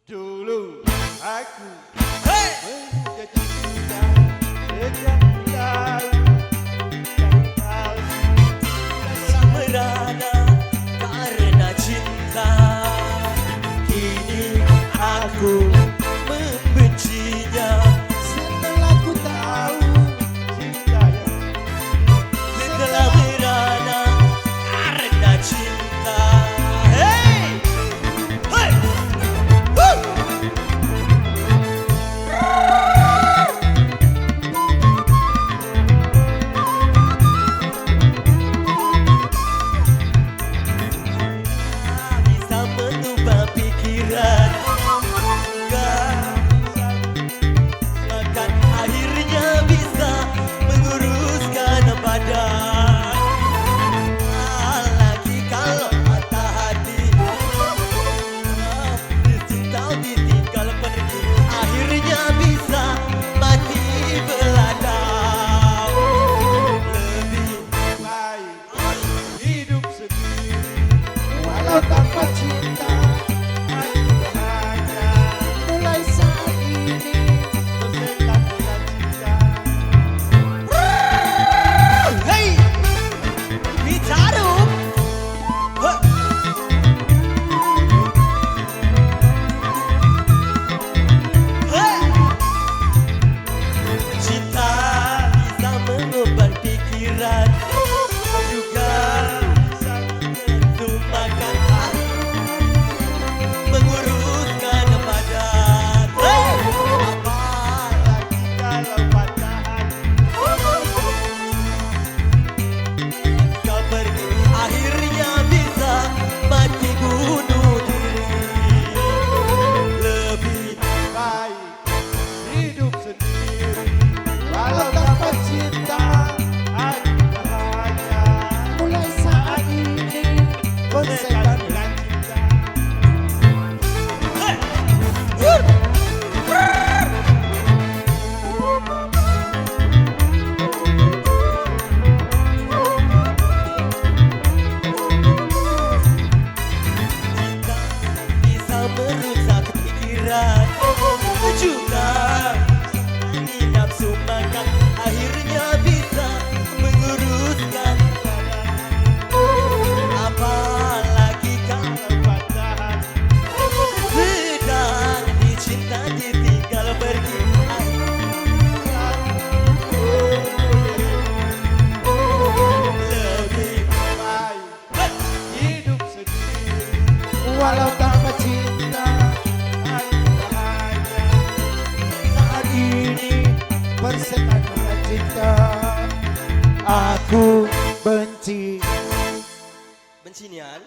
Dulu aku Hey! menjadi cinta sejak tahu dan palsu. Rasa merana karena cinta. Kini aku membencinya. Setelah ku tahu cinta yang Setelah merana karena cinta. Hey! Hey! Woo! Bisa mengubah pikiran. Bahkan akhirnya bisa menguruskan badan. Lagi kalau patah hati, dicinta ditinggal pergi, akhirnya bisa mati belanda. Lebih baik hidup sendiri walau tanpa cinta. Aku bahagia Mulai saat ini bersetan dengan cinta. hey, Bitarum. Huh. Hey. Cinta bisa mengubah pikiran, juga bisa menentukan hati, menguruskan badan. Hey. Apalagi kalau patah hati. Kau pergi, akhirnya bisa mati bunuh diri. Lebih Baik hidup sendiri walau tanpa cinta. Aku bahagia Mulai saat ini bersetan dengan cinta. hey. Cinta bisa merusak pikiran, juga bisa nafsu makan, akhirnya bisa menguruskan badan. Apalagi kalau Patah hati sedang dicinta ditinggal pergi. Lebih baik hidup sendiri walau tanpa cinta. aku bahagia Saat ini bersetan dengan cinta. Aku benci. bencinian.